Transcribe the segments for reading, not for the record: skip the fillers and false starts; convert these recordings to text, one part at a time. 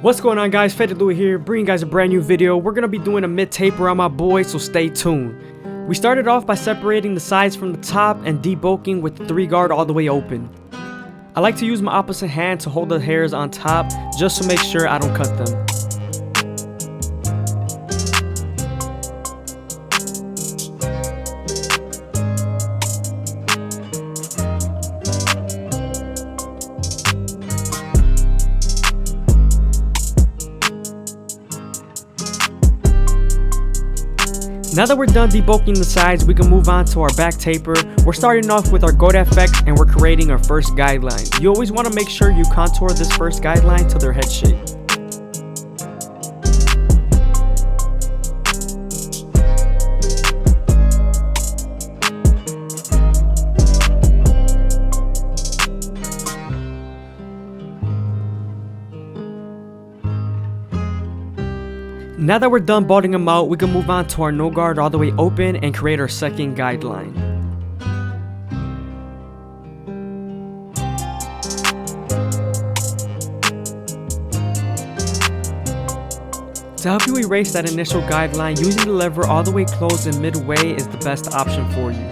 What's going on, guys? FadeitLuie here, bringing you guys a brand new video. We're going to be doing a mid-taper on my boy, so stay tuned. We started off by separating the sides from the top and debulking with the 3-guard all the way open. I like to use my opposite hand to hold the hairs on top just to make sure I don't cut them. Now that we're done debulking the sides, we can move on to our back taper. We're starting off with our goat FX and we're creating our first guideline. You always want to make sure you contour this first guideline to their head shape. Now that we're done balding them out, we can move on to our no guard all the way open and create our second guideline. To help you erase that initial guideline, using the lever all the way closed and midway is the best option for you.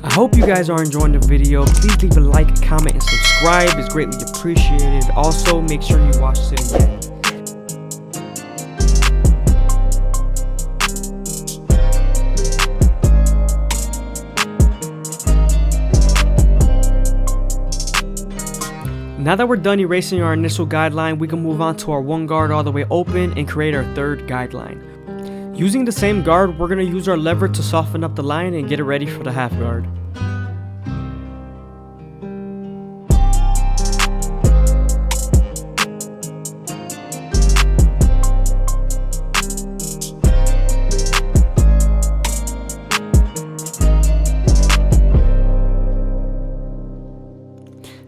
I hope you guys are enjoying the video. Please leave a like, comment, and subscribe. It's greatly appreciated. Also, make sure you watch this again. Now that we're done erasing our initial guideline, we can move on to our 1-guard all the way open and create our third guideline. Using the same guard, we're going to use our lever to soften up the line and get it ready for the half guard.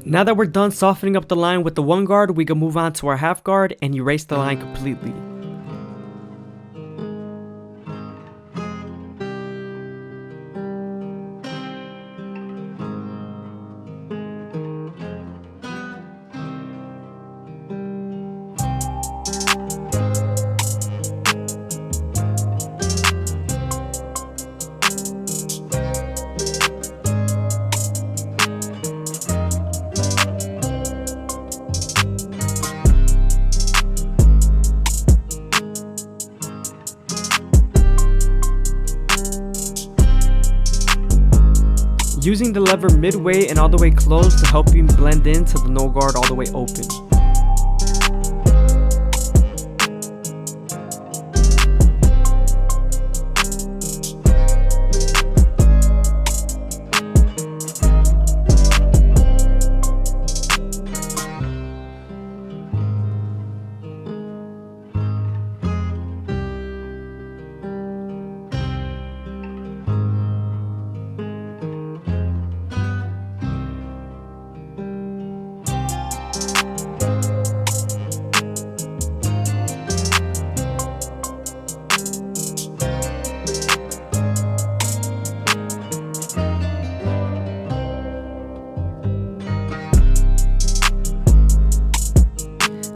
Now that we're done softening up the line with the 1-guard, we can move on to our half guard and erase the line completely. Using the lever midway and all the way closed to help you blend into the no guard all the way open.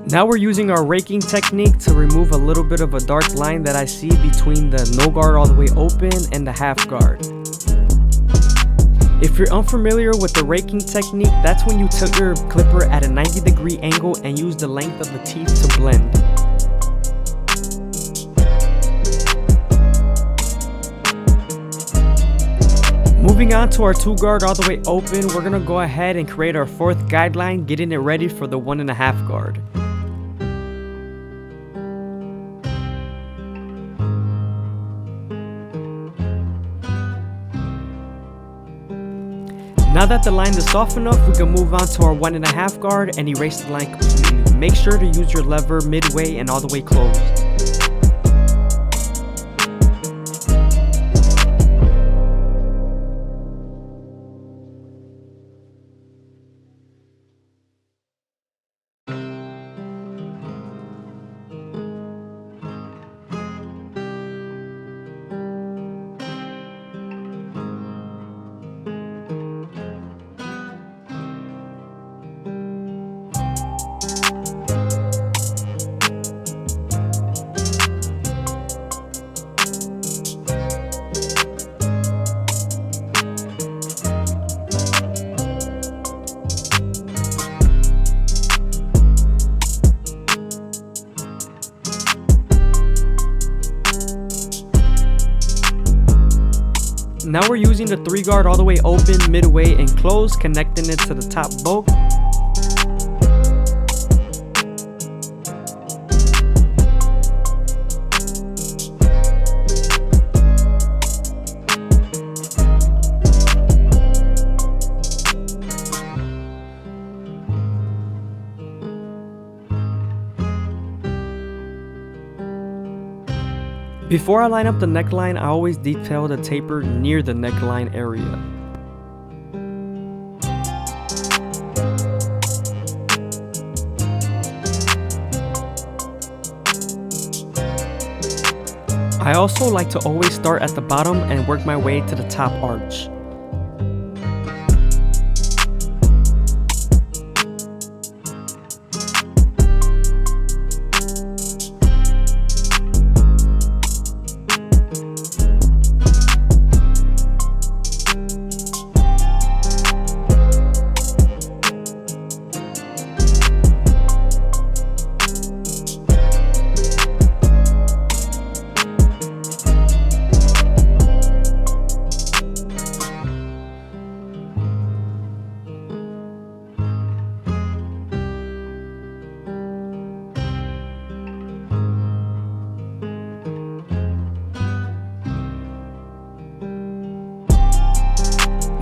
Now we're using our raking technique to remove a little bit of a dark line that I see between the no guard all the way open and the half guard. If you're unfamiliar with the raking technique, that's when you tilt your clipper at a 90-degree angle and use the length of the teeth to blend. Moving on to our 2-guard all the way open, we're going to go ahead and create our 4th guideline, getting it ready for the 1.5 guard. Now that the line is soft enough, we can move on to our 1.5 guard and erase the line completely. Make sure to use your lever midway and all the way closed. Now we're using the 3 guard all the way open, midway, and closed, connecting it to the top bolt. Before I line up the neckline, I always detail the taper near the neckline area. I also like to always start at the bottom and work my way to the top arch.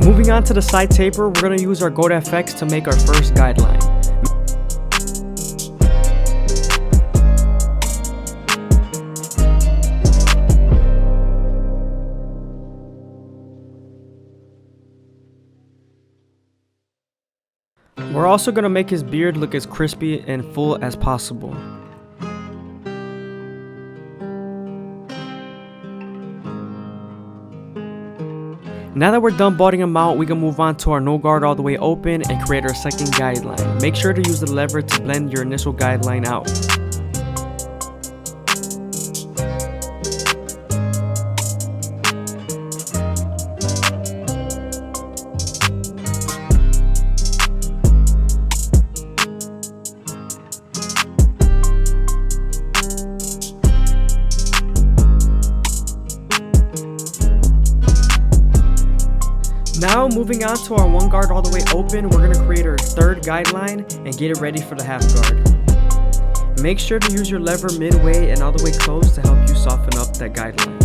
Moving on to the side taper, we're going to use our Gold FX to make our first guideline. We're also going to make his beard look as crispy and full as possible. Now that we're done balding him out, we can move on to our no guard all the way open and create our second guideline. Make sure to use the lever to blend your initial guideline out. Now moving on to our 1 guard all the way open, we're going to create our third guideline and get it ready for the half guard. Make sure to use your lever midway and all the way closed to help you soften up that guideline.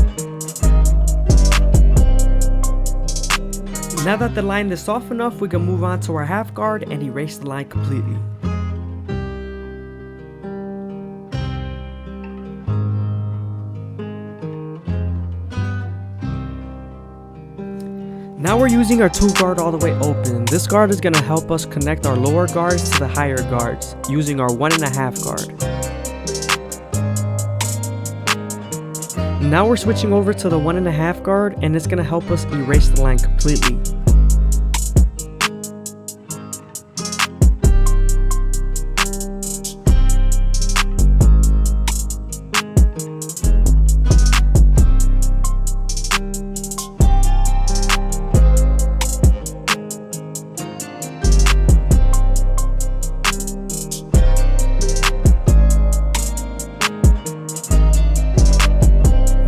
Now that the line is soft enough, we can move on to our half guard and erase the line completely. Now we're using our 2 guard all the way open. This guard is going to help us connect our lower guards to the higher guards using our 1.5 guard. Now we're switching over to the 1.5 guard and it's going to help us erase the line completely.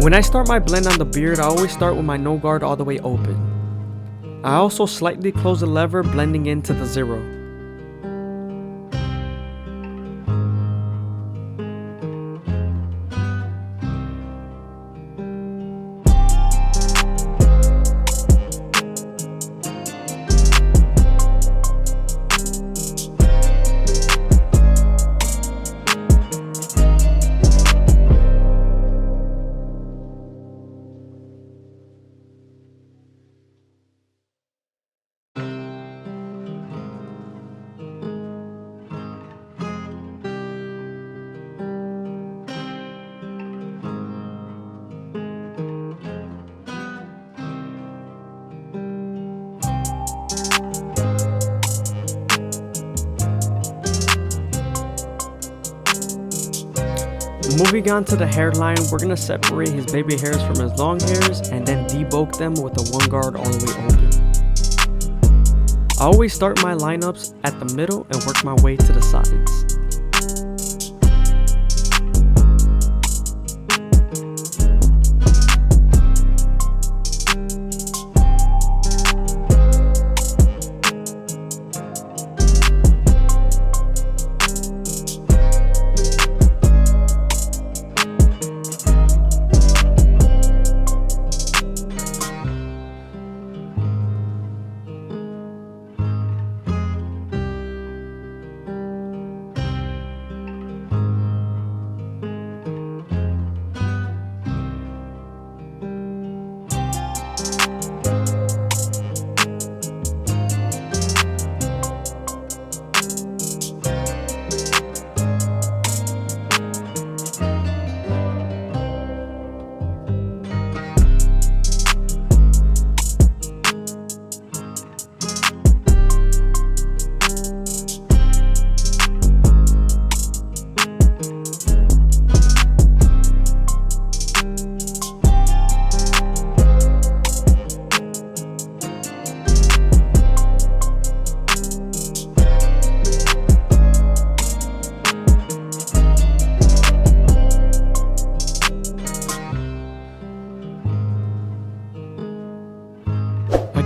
When I start my blend on the beard, I always start with my no guard all the way open. I also slightly close the lever, blending into the 0. Moving on to the hairline, we're going to separate his baby hairs from his long hairs and then debulk them with the 1 guard all the way open. I always start my lineups at the middle and work my way to the sides.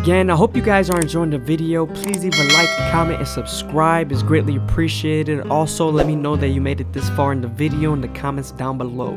Again, I hope you guys are enjoying the video. Please leave a like, comment, and subscribe. It's greatly appreciated. Also, let me know that you made it this far in the video in the comments down below.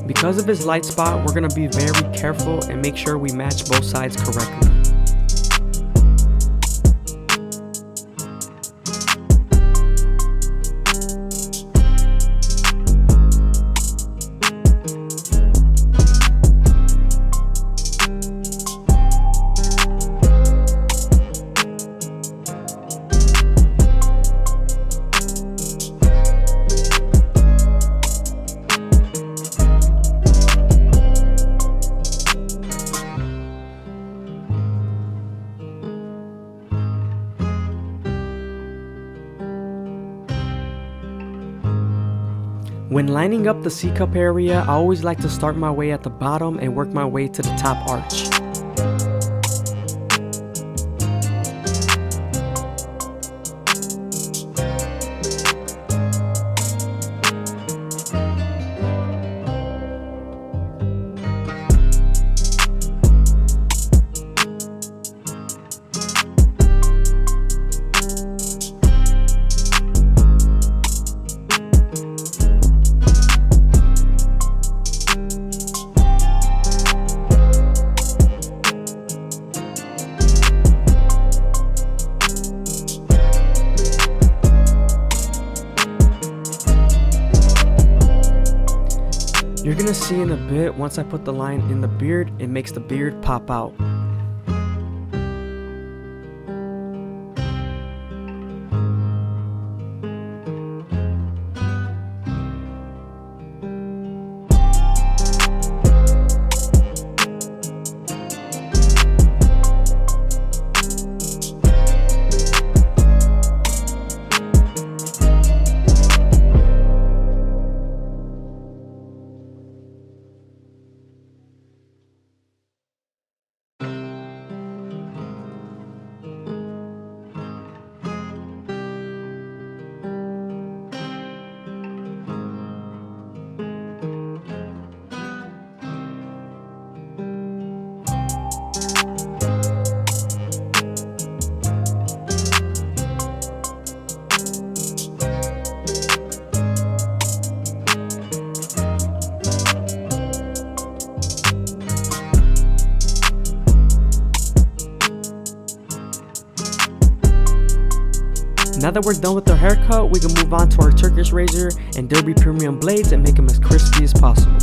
Because of his light spot, we're going to be very careful and make sure we match both sides correctly. When lining up the C-cup area, I always like to start my way at the bottom and work my way to the top arch. You're gonna see in a bit, once I put the line in the beard, it makes the beard pop out. Now that we're done with our haircut, we can move on to our Turkish razor and Derby premium blades and make them as crispy as possible.